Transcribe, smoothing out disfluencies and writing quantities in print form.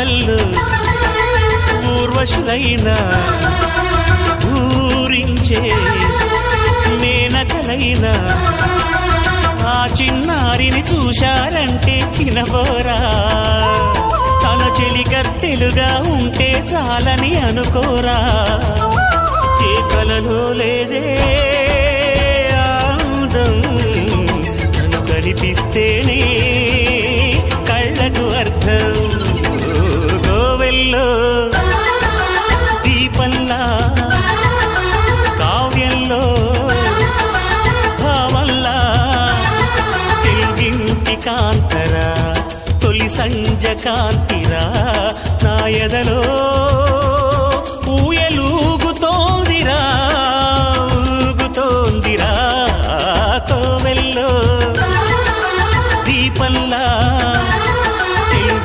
కోడళ్ళు ఊర్వశులైనా ఊరించే మేనకలైనా ఆ చిన్నారిని చూశారంటే చినబోరా తన చెలికత్తెలుగా ఉంటే చాలని అనుకోరా ఏ కలలో లేదే ఆనందం తను కనిపిస్తేనే కళ్ళకు అర్థం గోవెల్లో దీపంలా కావ్యంలో భావల్లా తెలుగింటి కాంతరా తొలి సంజ కాంతిరా నా ఎదలో ఊయలు